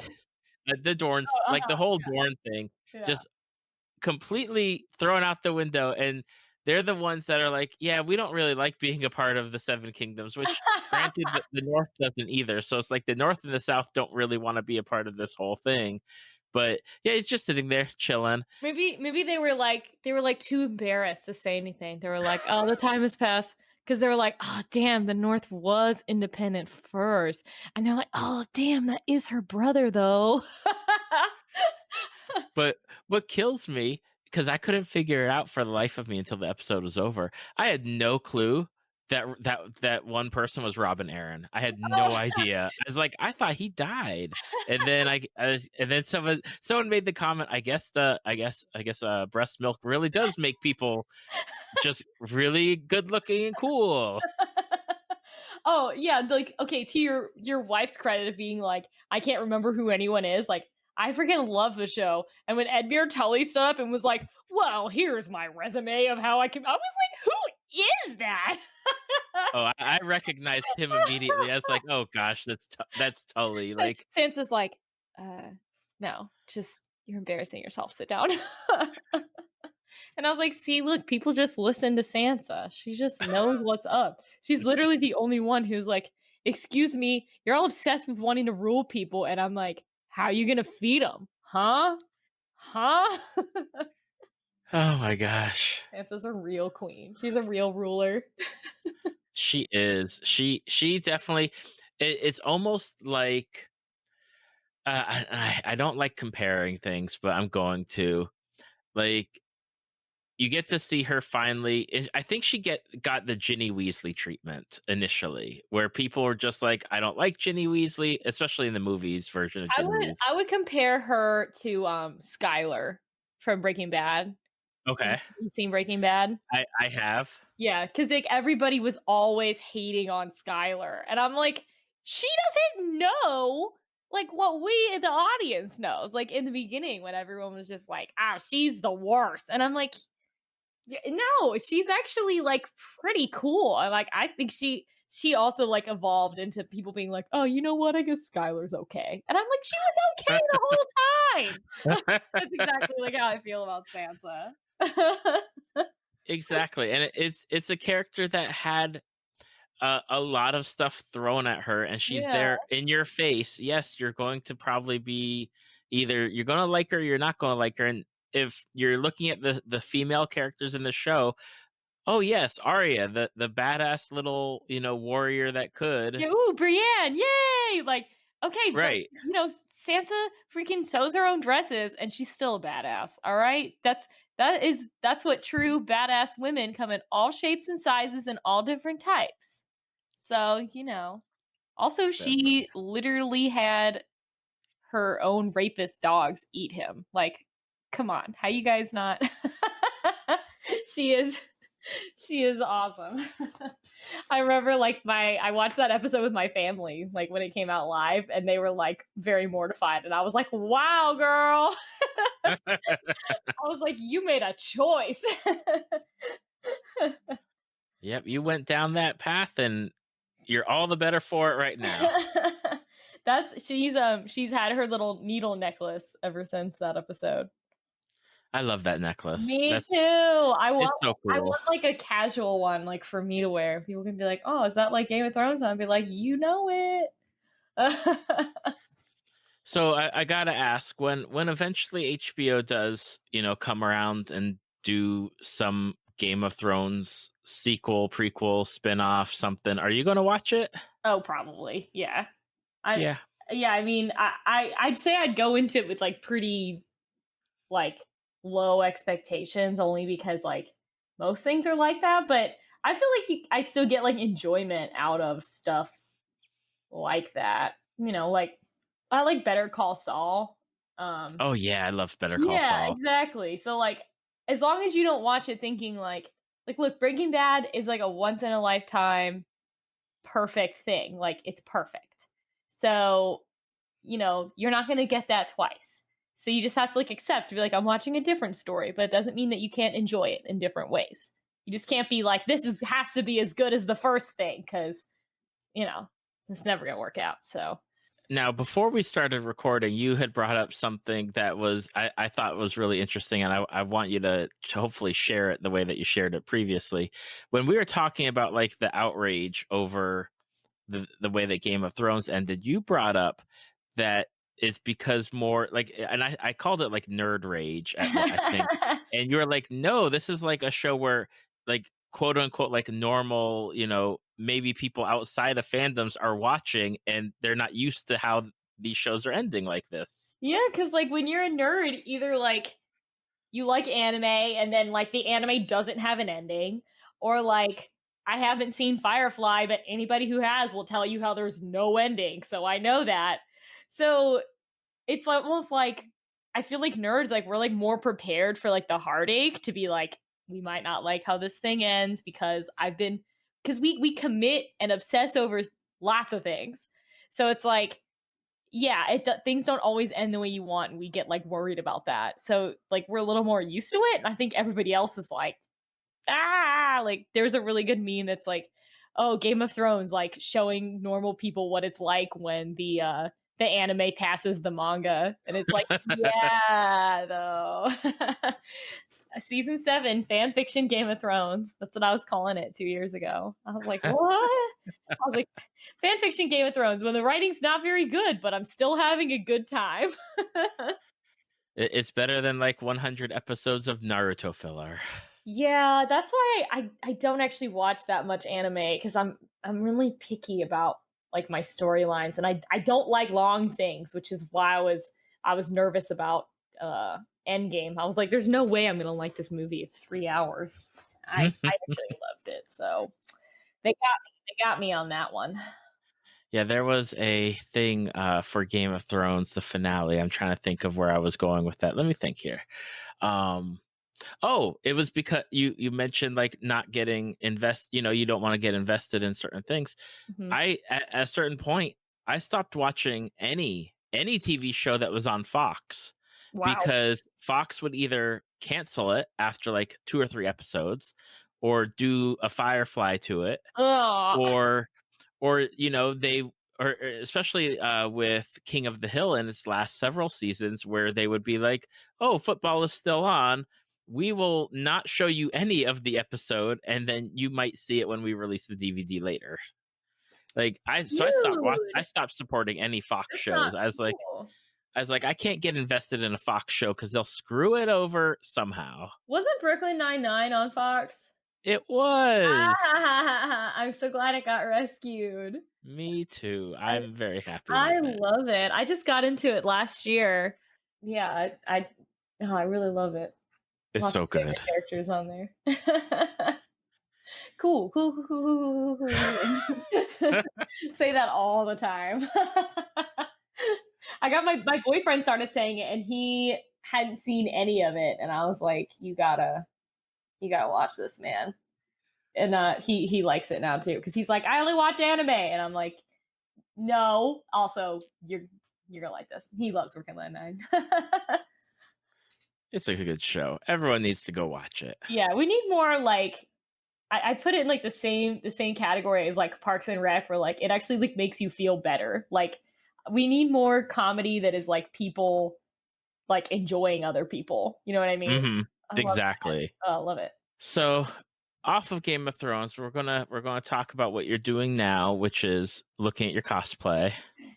the Dorns, like the whole Dorne thing, just completely thrown out the window, and they're the ones that are like, yeah, we don't really like being a part of the 7 Kingdoms, which granted the North doesn't either. So it's like the North and the South don't really want to be a part of this whole thing. But yeah, he's just sitting there chilling. Maybe they were like too embarrassed to say anything. They were like, oh, the time has passed. Because they were like, oh, damn, the North was independent first. And they're like, oh, damn, that is her brother, though. But what kills me, because I couldn't figure it out for the life of me until the episode was over, I had no clue that one person was Robin Aaron. I had no idea. I was like, I thought he died, and then and then someone made the comment. I guess breast milk really does make people just really good looking and cool. Oh yeah, like, okay, to your wife's credit of being like, I can't remember who anyone is. Like, I freaking love the show. And when Edmure Tully stood up and was like, well, here's my resume of how I was like, who is that? Oh, I recognized him immediately. I was like, oh gosh, that's Tully. Like Sansa's like, No, just you're embarrassing yourself. Sit down. And I was like, see, look, people just listen to Sansa. She just knows what's up. She's literally the only one who's like, excuse me, you're all obsessed with wanting to rule people. And I'm like, how are you going to feed them? Huh? Huh? Oh my gosh. Sansa's a real queen. She's a real ruler. She is. She definitely. It's almost like I don't like comparing things, but I'm going to. Like, you get to see her finally. I think she got the Ginny Weasley treatment initially, where people were just like, "I don't like Ginny Weasley," especially in the movies version of Ginny Weasley. I would compare her to Skylar from Breaking Bad. Okay, You seen Breaking Bad? I have. Yeah, because like everybody was always hating on Skylar, and I'm like, she doesn't know like what we in the audience knows. Like in the beginning, when everyone was just like, "Ah, she's the worst," and I'm like, no, she's actually like pretty cool. And like I think she also like evolved into people being like, "Oh, you know what? I guess Skylar's okay," and I'm like, she was okay the whole time. That's exactly like how I feel about Sansa. Exactly, and it's a character that had a lot of stuff thrown at her, and she's there in your face. Yes, you're going to probably be either you're going to like her, or you're not going to like her. And if you're looking at the female characters in the show, oh yes, Arya, the badass little warrior that could. Yeah, ooh, Brienne, yay! Like, okay, right, but Sansa freaking sews her own dresses, and she's still a badass. All right, that's what true badass women come in all shapes and sizes and all different types. So also she literally had her own rapist dogs eat him. Like, come on, how you guys not? She is awesome. I remember like I watched that episode with my family, like when it came out live, and they were like very mortified. And I was like, wow, girl. I was like, you made a choice. Yep, you went down that path, and you're all the better for it right now. She's had her little needle necklace ever since that episode. I love that necklace. Me too. I want so cool. I want like a casual one, like for me to wear. People can be like, "Oh, is that like Game of Thrones?" And I'd be like, "You know it." So I gotta ask, when eventually HBO does come around and do some Game of Thrones sequel, prequel, spin-off, something, are you gonna watch it? Oh, probably. Yeah. Yeah. Yeah, I mean, I'd say I'd go into it with like pretty like low expectations, only because like most things are like that, but I feel like I still get like enjoyment out of stuff like that. Like I like Better Call Saul. Oh yeah, I love Better Call Yeah, Saul. exactly. So like as long as you don't watch it thinking like look, Breaking Bad is like a once in a lifetime perfect thing. Like it's perfect. So, you're not going to get that twice. So you just have to like accept to be like, I'm watching a different story, but it doesn't mean that you can't enjoy it in different ways. You just can't be like, has to be as good as the first thing, because it's never gonna work out. So now, before we started recording, you had brought up something that was I thought was really interesting, and I want you to hopefully share it the way that you shared it previously. When we were talking about like the outrage over the way that Game of Thrones ended, you brought up that it's because more like, and I called it like nerd rage, I think, and you were like, no, this is like a show where like quote unquote like normal, maybe people outside of fandoms are watching, and they're not used to how these shows are ending like this. Yeah, because like when you're a nerd, either like you like anime and then like the anime doesn't have an ending, or like I haven't seen Firefly, but anybody who has will tell you how there's no ending. So I know that. So it's almost like I feel like nerds, like we're like more prepared for like the heartache to be like, we might not like how this thing ends because we commit and obsess over lots of things. So it's like, yeah, things don't always end the way you want, and we get like worried about that. So like we're a little more used to it, and I think everybody else is like, like there's a really good meme that's like, oh, Game of Thrones like showing normal people what it's like when the the anime passes the manga, and it's like, yeah, though. Season 7 fan fiction Game of Thrones. That's what I was calling it 2 years ago. I was like, what? I was like, fan fiction Game of Thrones when the writing's not very good, but I'm still having a good time. It's better than like 100 episodes of Naruto filler. Yeah, that's why I don't actually watch that much anime, because I'm really picky about like my storylines, and I don't like long things, which is why I was nervous about Endgame. I was like, there's no way I'm gonna like this movie. It's 3 hours. I actually loved it, so they got me on that one. Yeah, there was a thing for Game of Thrones, the finale. I'm trying to think of where I was going with that. Let me think here. Oh, it was because you mentioned like not getting you don't want to get invested in certain things. Mhm. At a certain point, I stopped watching any TV show that was on Fox Wow. because Fox would either cancel it after like 2 or 3 episodes or do a Firefly to it, Ugh. or they or especially with King of the Hill in its last several seasons, where they would be like, oh, football is still on, we will not show you any of the episode, and then you might see it when we release the DVD later. Like I stopped supporting any Fox That's shows. not I was like, cool. I can't get invested in a Fox show because they'll screw it over somehow. Wasn't Brooklyn Nine-Nine on Fox? It was. I'm so glad it got rescued. Me too. I'm very happy. I with that. love it. I just got into it last year. Yeah, I really love it. It's Lots so of favorite good. characters on there. Cool. Say that all the time. I got my boyfriend started saying it, and he hadn't seen any of it, and I was like, you gotta watch this, man. And he likes it now too, because he's like, I only watch anime, and I'm like, no. Also, you're gonna like this. He loves Brooklyn Nine-Nine. It's a good show. Everyone needs to go watch it. Yeah, we need more like I put it in like the same category as like Parks and Rec, where like it actually like makes you feel better. Like we need more comedy that is like people like enjoying other people. You know what I mean? Mm-hmm. Exactly. I love it. So off of Game of Thrones, we're gonna talk about what you're doing now, which is looking at your cosplay.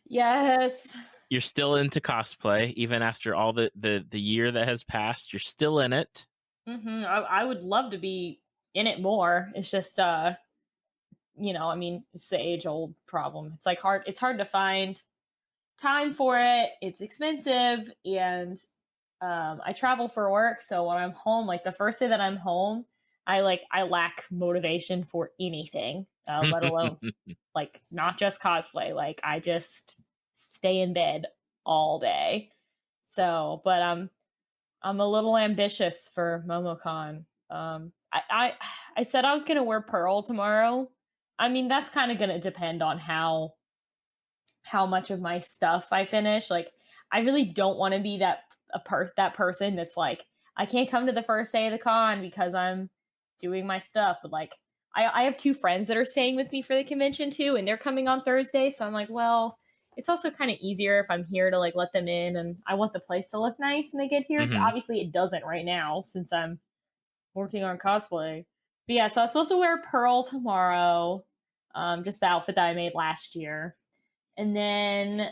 Yes. You're still into cosplay, even after all the year that has passed. You're still in it. Mm-hmm. I would love to be in it more. It's just I mean, it's the age-old problem. It's like it's hard to find time for it. It's expensive, and I travel for work, so when I'm home, like the first day that I'm home, I lack motivation for anything, let alone like not just cosplay. Like I just stay in bed all day. So, but I'm a little ambitious for MomoCon. I said I was gonna wear Pearl tomorrow. I mean, that's kind of gonna depend on how much of my stuff I finish. Like, I really don't want to be that person that's like, I can't come to the first day of the con because I'm doing my stuff. But like, I have 2 friends that are staying with me for the convention too, and they're coming on Thursday. So I'm like, well, it's also kind of easier if I'm here to like let them in, and I want the place to look nice when they get here. Mm-hmm. Obviously, it doesn't right now since I'm working on cosplay. But yeah, so I was supposed to wear Pearl tomorrow, just the outfit that I made last year. And then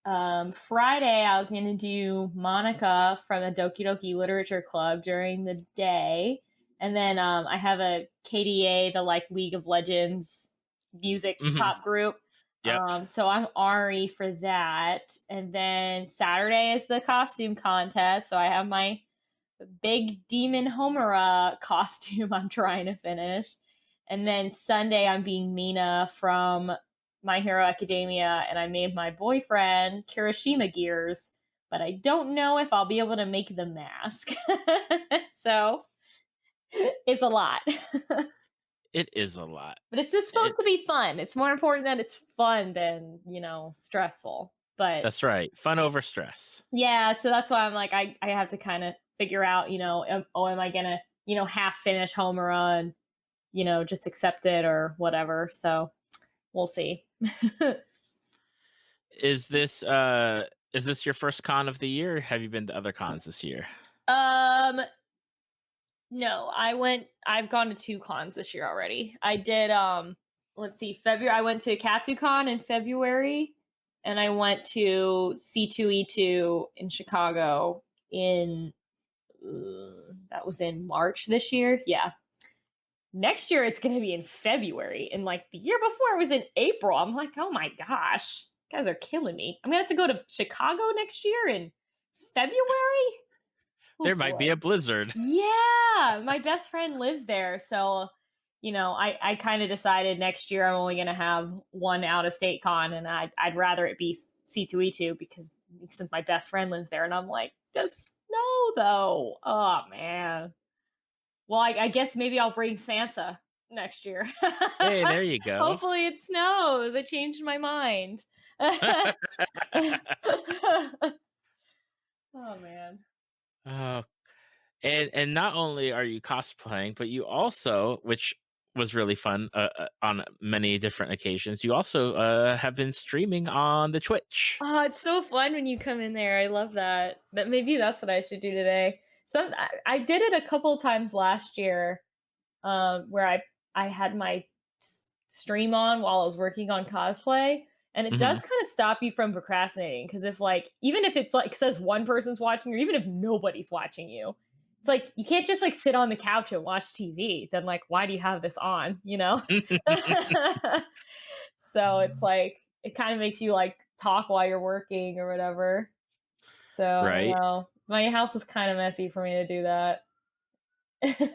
Friday, I was going to do Monica from the Doki Doki Literature Club during the day. And then I have a KDA, the like League of Legends music pop group. Yep. So I'm Ari for that. And then Saturday is the costume contest. So I have my big demon Homura costume I'm trying to finish. And then Sunday, I'm being Mina from My Hero Academia, and I made my boyfriend Kirishima gears, but I don't know if I'll be able to make the mask. So it's a lot. It is a lot. But it's just supposed to be fun. It's more important that it's fun than, stressful. But that's right. Fun over stress. Yeah, so that's why I'm like, I have to kind of figure out, am I going to, half finish Homura and, just accept it or whatever. So we'll see. Is this your first con of the year? Or have you been to other cons this year? No, I've gone to 2 cons this year already. I did let's see, February I went to KatsuCon in February, and I went to C2E2 in Chicago in that was in March this year. Yeah. Next year it's going to be in February, and like the year before it was in April. I'm like, "Oh my gosh. You guys are killing me. I'm going to have to go to Chicago next year in February?" Oh, There might be boy. a blizzard. Yeah, my best friend lives there, so I kind of decided next year I'm only gonna have one out of state con, and I'd rather it be C2E2 because since my best friend lives there, and I'm like, just no though. Oh man. Well, I guess maybe I'll bring Sansa next year. Hey, there you go. Hopefully it snows. I changed my mind. Oh man. Oh, and not only are you cosplaying, but you also, which was really fun on many different occasions, you also have been streaming on the Twitch. Oh, it's so fun when you come in there. I love that. But maybe that's what I should do today. I did it a couple times last year, where I had my stream on while I was working on cosplay, and it does Mhm. kind of stop you from procrastinating because if like even if it's like says one person's watching, or even if nobody's watching you, it's like you can't just like sit on the couch and watch TV. Then like why do you have this on? So it's like it kind of makes you like talk while you're working or whatever. So I don't Right. know. My house is kind of messy for me to do that.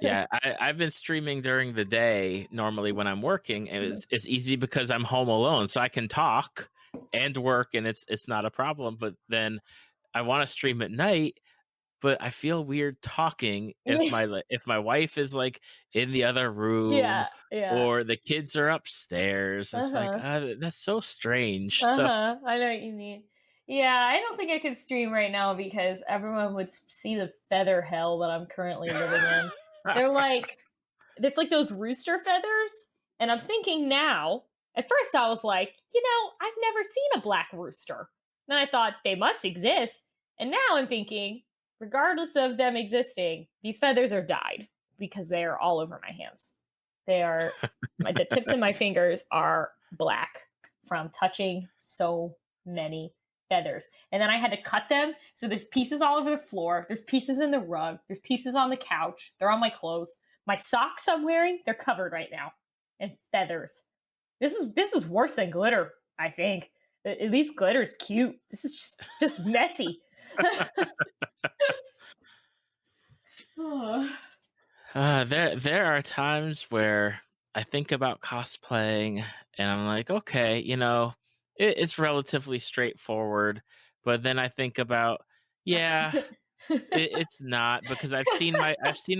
Yeah, I've been streaming during the day normally when I'm working, and it's easy because I'm home alone, so I can talk and work, and it's not a problem. But then I want to stream at night, but I feel weird talking if my wife is like in the other room Yeah, yeah. or the kids are upstairs. It's like Uh-huh. that's so strange. So Uh-huh. I know what you mean. Yeah, I don't think I could stream right now because everyone would see the feather hell that I'm currently living in. They're like, it's like those rooster feathers. And I'm thinking now, at first I was like, I've never seen a black rooster. Then I thought they must exist. And now I'm thinking, regardless of them existing, these feathers are dyed because they are all over my hands. They are, the tips of my fingers are black from touching so many feathers. And then I had to cut them. So there's pieces all over the floor. There's pieces in the rug. There's pieces on the couch. They're on my clothes. My socks I'm wearing, they're covered right now in feathers. This is worse than glitter, I think. At least glitter's cute. This is just messy. Oh. There are times where I think about cosplaying and I'm like, okay, it's relatively straightforward, but then I think about, yeah, it's not, because I've seen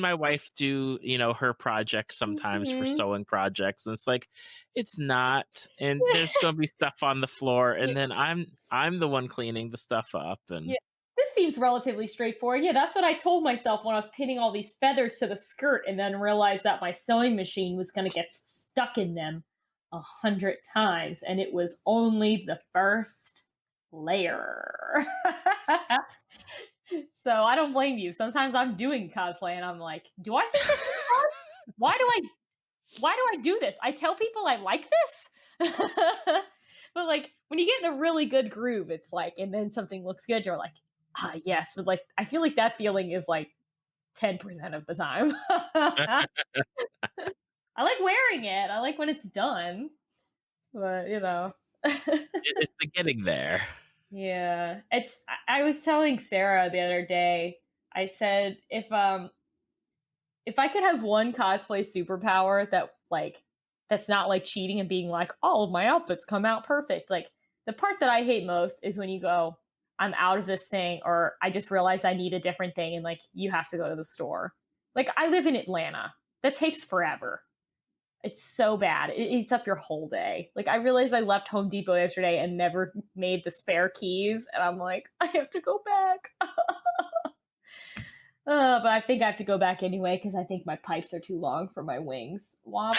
my wife do her projects sometimes for Mhm. sewing projects, and it's like it's not, and there's gonna be stuff on the floor, Yeah. and then I'm the one cleaning the stuff up, and Yeah. This seems relatively straightforward. Yeah, that's what I told myself when I was pinning all these feathers to the skirt and then realized that my sewing machine was going to get stuck in them 100 times. And it was only the first layer. So I don't blame you. Sometimes I'm doing cosplay and I'm like, do I think this is fun? Why do I do this? I tell people I like this. But like when you get in a really good groove, it's like, and then something looks good, you're like, yes. But like I feel like that feeling is like 10% of the time. I like wearing it. I like when it's done. But it's the getting there. Yeah. I was telling Sarah the other day, I said if I could have one cosplay superpower that's not like cheating and being like, all of my outfits come out perfect. Like the part that I hate most is when you go, I'm out of this thing, or I just realized I need a different thing, and like you have to go to the store. Like I live in Atlanta. That takes forever. It's so bad. It eats up your whole day. Like I realized I left Home Depot yesterday and never made the spare keys, and I'm like, I have to go back. But I think I have to go back anyway because I think my pipes are too long for my wings. Womp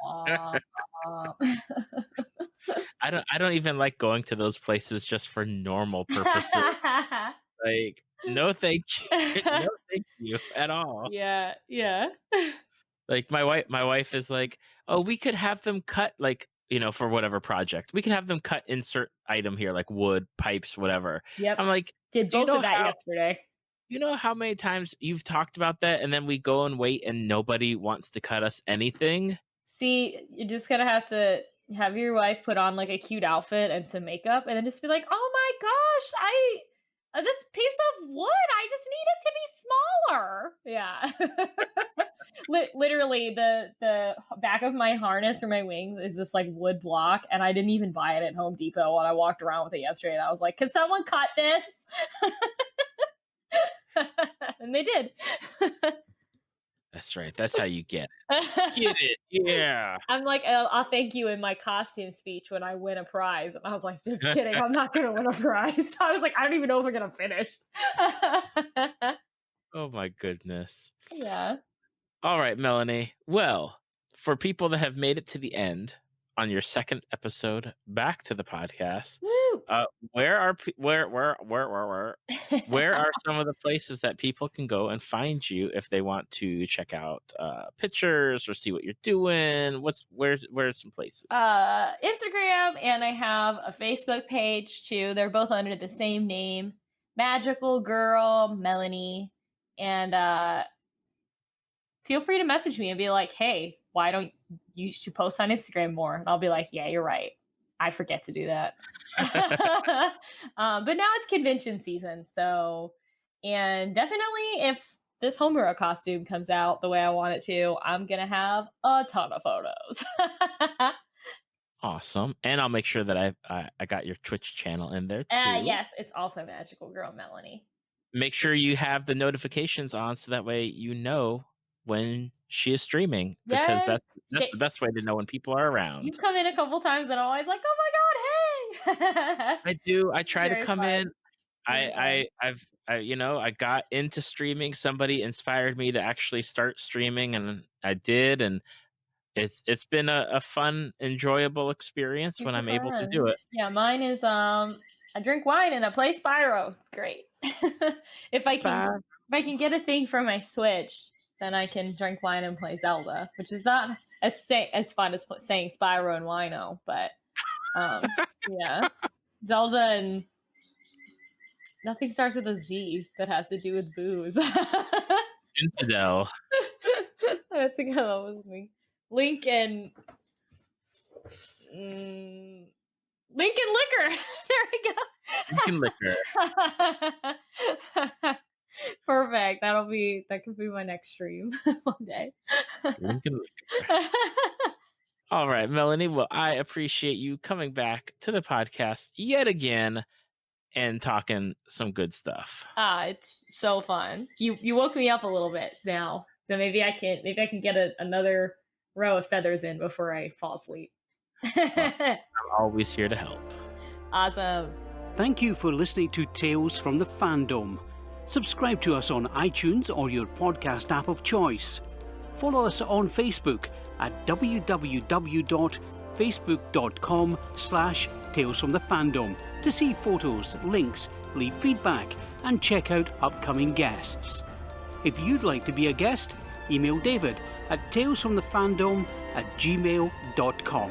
womp womp. I don't even like going to those places just for normal purposes. Like, no thank you. No thank you at all. Yeah. Like my wife is like, "Oh, we could have them cut like, for whatever project. We can have them cut insert item here like wood, pipes, whatever." Yep. I'm like, Did "Do you both know of that how yesterday. you know how many times you've talked about that and then we go and wait and nobody wants to cut us anything?" See, you're just gonna have to have your wife put on like a cute outfit and some makeup, and then just be like, "Oh my gosh, this piece of wood, I just need it to be smaller." Yeah, literally, the back of my harness or my wings is this like wood block, and I didn't even buy it at Home Depot when I walked around with it yesterday. And I was like, "Can someone cut this?" And they did. That's right. That's how you get it. Get it. Yeah. I'm like, I'll thank you in my costume speech when I win a prize. And I was like, just kidding. I'm not going to win a prize. I was like, I don't even know if we're going to finish. Oh my goodness. Yeah. All right, Melanie. Well, for people that have made it to the end on your second episode back to the podcast, Woo! where are some of the places that people can go and find you if they want to check out pictures or see what you're doing? Where's some places? Instagram, and I have a Facebook page too. They're both under the same name, Magical Girl Melanie. And feel free to message me and be like, "Hey, why don't you should post on Instagram more?" And I'll be like, "Yeah, you're right. I forget to do that." But now it's convention season, and definitely if this Homura costume comes out the way I want it to, I'm gonna have a ton of photos. Awesome. And I'll make sure that I got your Twitch channel in there too. Yes, it's also Magical Girl Melanie. Make sure you have the notifications on so that way you know when she is streaming, because Yes. that's the best way to know when people are around. You've come in a couple times and I'm always like, "Oh my god, hey!" I do. I try to Very come fun. in. I got into streaming. Somebody inspired me to actually start streaming, and I did, and it's been a fun, enjoyable experience when Super I'm able to fun. do it. Yeah, mine is I drink wine and I play Spyro. It's great. If I can get a thing for my Switch, then I can drink wine and play Zelda, which is not as fun as saying Spyro and Wino, but yeah, Zelda and nothing starts with a Z that has to do with booze. Infidel. That's a good one, was me. Link and liquor. There we go. Lincoln Liquor. Perfect. That could be my next stream one day. Lincoln Liquor. All right, Melanie. Well, I appreciate you coming back to the podcast yet again and talking some good stuff. It's so fun. You woke me up a little bit now, so maybe I can get another row of feathers in before I fall asleep. I'm always here to help. Awesome. Thank you for listening to Tales from the Fandom. Subscribe to us on iTunes or your podcast app of choice. Follow us on Facebook at www.facebook.com/talesfromthefandom to see photos, links, leave feedback, and check out upcoming guests. If you'd like to be a guest, email David at talesfromthefandom@gmail.com.